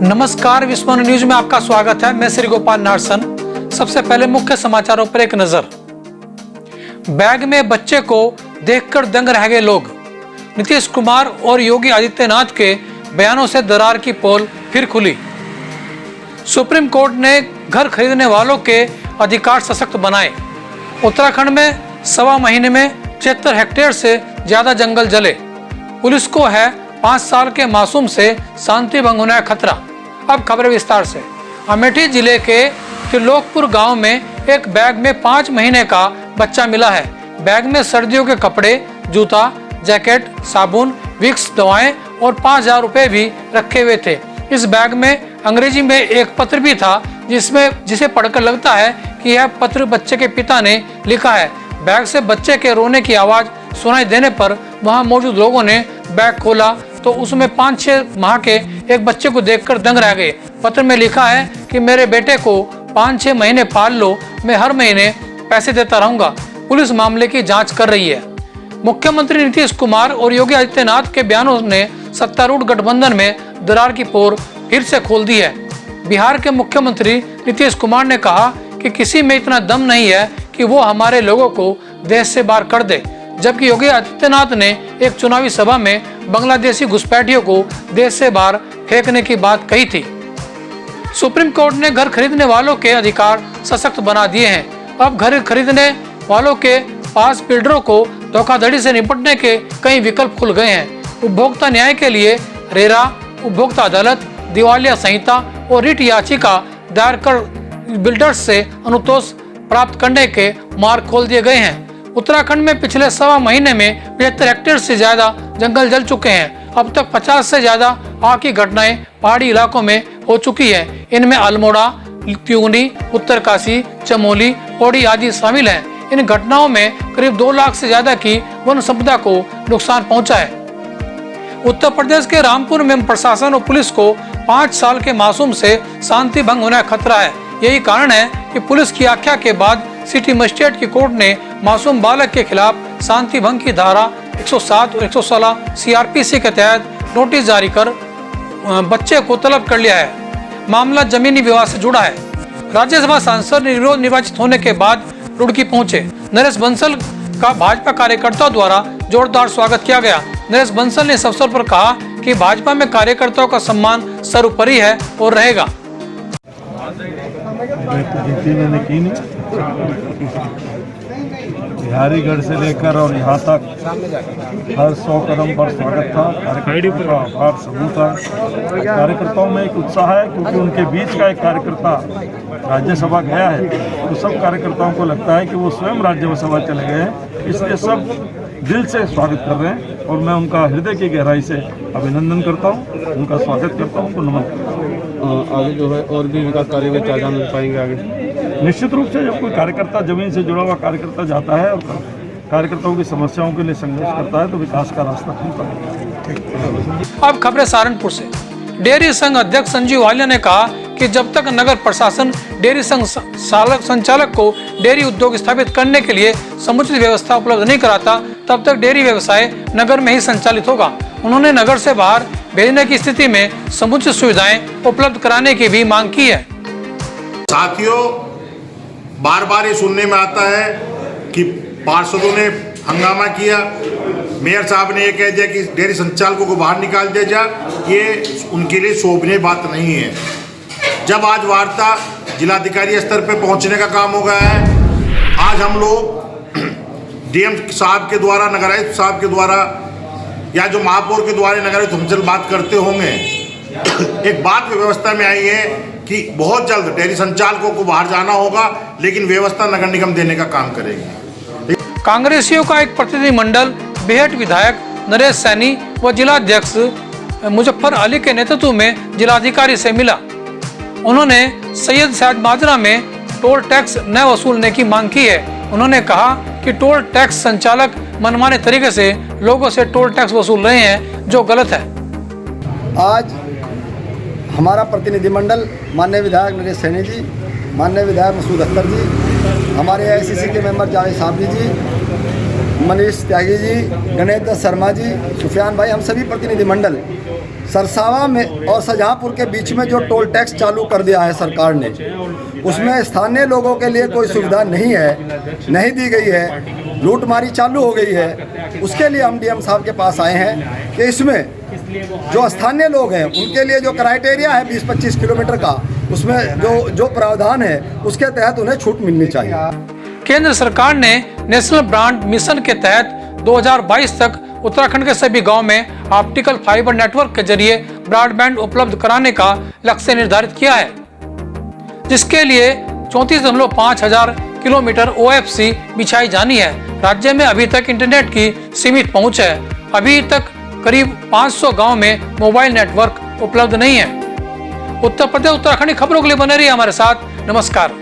नमस्कार, विस्मरण न्यूज में आपका स्वागत है। मैं श्री गोपाल नारसन। सबसे पहले मुख्य समाचारों पर एक नजर। बैग में बच्चे को देखकर दंग रह गए लोग। नीतीश कुमार और योगी आदित्यनाथ के बयानों से दरार की पोल फिर खुली। सुप्रीम कोर्ट ने घर खरीदने वालों के अधिकार सशक्त बनाए। उत्तराखंड में सवा महीने में 76 हेक्टेयर से ज्यादा जंगल जले। पुलिस को है 5 साल के मासूम से शांति भंग होने का खतरा। अब खबरें विस्तार से। अमेठी जिले के त्रिलोकपुर गांव में एक बैग में 5 महीने का बच्चा मिला है। बैग में सर्दियों के कपड़े, जूता, जैकेट, साबुन, विक्स, दवाएं और 5,000 रुपए भी रखे हुए थे। इस बैग में अंग्रेजी में एक पत्र भी था जिसे पढ़कर लगता है कि यह पत्र बच्चे के पिता ने लिखा है। बैग से बच्चे के रोने की आवाज सुनाई देने पर वहां मौजूद लोगों ने बैग खोला तो उसमें 5-6 माह के एक बच्चे को देखकर दंग रह गए। पत्र में लिखा है कि मेरे बेटे को 5-6 महीने पाल लो, मैं हर महीने पैसे देता रहूंगा। पुलिस मामले की जांच कर रही है। मुख्यमंत्री नीतीश कुमार और योगी आदित्यनाथ के बयानों ने सत्तारूढ़ गठबंधन में दरार की पोर फिर से खोल दी है। बिहार के मुख्यमंत्री नीतीश कुमार ने कहा कि किसी में इतना दम नहीं है कि वो हमारे लोगों को देश से बाहर कर दे, जबकि योगी आदित्यनाथ ने एक चुनावी सभा में बांग्लादेशी घुसपैठियों को देश से बाहर फेंकने की बात कही थी। सुप्रीम कोर्ट ने घर खरीदने वालों के अधिकार सशक्त बना दिए हैं। अब घर खरीदने वालों के पास बिल्डरों को धोखाधड़ी से निपटने के कई विकल्प खुल गए हैं। उपभोक्ता न्याय के लिए रेरा, उपभोक्ता अदालत, दिवालिया संहिता और रिट याचिका दायर कर बिल्डर्स से अनुतोष प्राप्त करने के मार्ग खोल दिए गए हैं। उत्तराखंड में पिछले सवा महीने में 75 हेक्टेयर से ज्यादा जंगल जल चुके हैं। अब तक 50 से ज्यादा आग की घटनाएं पहाड़ी इलाकों में हो चुकी है। इनमें अल्मोड़ा, त्यूनी, उत्तरकाशी, चमोली, पौड़ी आदि शामिल हैं। इन घटनाओं में करीब 2 लाख से ज्यादा की वन संपदा को नुकसान पहुंचा है। उत्तर प्रदेश के रामपुर में प्रशासन और पुलिस को 5 साल के मासूम से शांति भंग होने का खतरा है। यही कारण है कि पुलिस की आख्या के बाद सिटी मजिस्ट्रेट की कोर्ट ने मासूम बालक के खिलाफ शांति भंग की धारा 107 और 116 CRPC के तहत नोटिस जारी कर बच्चे को तलब कर लिया है। मामला जमीनी विवाद से जुड़ा है। राज्यसभा सांसद निर्वाचित होने के बाद रुड़की पहुंचे। नरेश बंसल का भाजपा कार्यकर्ताओं द्वारा जोरदार स्वागत किया गया। नरेश बंसल ने इस अवसर पर कहा कि भाजपा में कार्यकर्ताओं का सम्मान सर्वोपरि है और रहेगा। बिहारीगढ़ से लेकर और यहाँ तक हर 100 कदम पर स्वागत था। कार्यकर्ताओं का आभार समूह था। कार्यकर्ताओं में एक उत्साह है क्योंकि उनके बीच का एक कार्यकर्ता राज्यसभा गया है तो सब कार्यकर्ताओं को लगता है कि वो स्वयं राज्यसभा चले गए हैं, इसलिए सब दिल से स्वागत कर रहे हैं और मैं उनका हृदय की गहराई से अभिनंदन करता हूँ, उनका स्वागत करता हूँ, उनको नमन करता हूँ। आगे जो है और भी विकास कार्य में क्या जान पाएंगे आगे? निश्चित रूप से जब कोई कार्यकर्ता जमीन से जुड़ा हुआ कार्यकर्ता जाता है और कार्यकर्ताओं की समस्याओं के लिए संघर्ष करता है तो विकास का रास्ता खुलता है। अब खबरें सहारनपुर से। डेयरी संघ अध्यक्ष संजीव वालिया ने कहा कि जब तक नगर प्रशासन डेयरी संघ संचालक को डेयरी उद्योग स्थापित करने के लिए समुचित व्यवस्था उपलब्ध नहीं कराता तब तक डेयरी व्यवसाय नगर में ही संचालित होगा। उन्होंने नगर से बाहर भेजने की स्थिति में समुचित सुविधाएं उपलब्ध कराने की भी मांग की है। साथियों, बार बार ये सुनने में आता है कि पार्षदों ने हंगामा किया, मेयर साहब ने ये कह दिया कि डेयरी संचालकों को बाहर निकाल दिया जाए। ये उनके लिए शोभनीय बात नहीं है। जब आज वार्ता जिलाधिकारी स्तर पर पहुंचने का काम हो गया है, आज हम लोग DM साहब के द्वारा, नगर आयुक्त साहब के द्वारा या जो महापौर के द्वारा नगर आयुक्त हमसे बात करते होंगे, एक बात व्यवस्था में आई है कि बहुत जल्द डेयरी संचालकों को बाहर जाना होगा, लेकिन व्यवस्था नगर निगम देने का काम करेगी। कांग्रेसियों का एक प्रतिनिधिमंडल बेहट विधायक नरेश सैनी व जिलाध्यक्ष मुजफ्फर अली के नेतृत्व में जिलाधिकारी से मिला। उन्होंने सैयद साद माजरा में टोल टैक्स न वसूलने की मांग की है। उन्होंने कहा कि टोल टैक्स संचालक मनमाने तरीके से लोगों से टोल टैक्स वसूल रहे हैं, जो गलत है। आज हमारा प्रतिनिधिमंडल माननीय विधायक नरेश सैनी जी, माननीय विधायक मसूद अख्तर जी, हमारे AICC के मेंबर जावेद साबरी जी मनीष त्यागी जी, गणेश दत्त शर्मा जी, सुफियान भाई, हम सभी प्रतिनिधिमंडल सरसावा में और शाहजहाँपुर के बीच में जो टोल टैक्स चालू कर दिया है सरकार ने, उसमें स्थानीय लोगों के लिए कोई सुविधा नहीं दी गई है, लूटमारी चालू हो गई है। उसके लिए हम डीएम साहब के पास आए हैं कि इसमें जो स्थानीय लोग हैं उनके लिए जो क्राइटेरिया है 20-25 किलोमीटर का, उसमें जो प्रावधान है उसके तहत उन्हें छूट मिलनी चाहिए। केंद्र सरकार ने नेशनल ब्रॉड मिशन के तहत 2022 तक उत्तराखंड के सभी गांव में ऑप्टिकल फाइबर नेटवर्क के जरिए ब्रॉडबैंड उपलब्ध कराने का लक्ष्य निर्धारित किया है, जिसके लिए 34.5 हजार किलोमीटर OFC बिछाई जानी है। राज्य में अभी तक इंटरनेट की सीमित पहुंच है। अभी तक करीब 500 गांव में मोबाइल नेटवर्क उपलब्ध नहीं है। उत्तर प्रदेश उत्तराखंड की खबरों के लिए बने रहिए हमारे साथ। नमस्कार।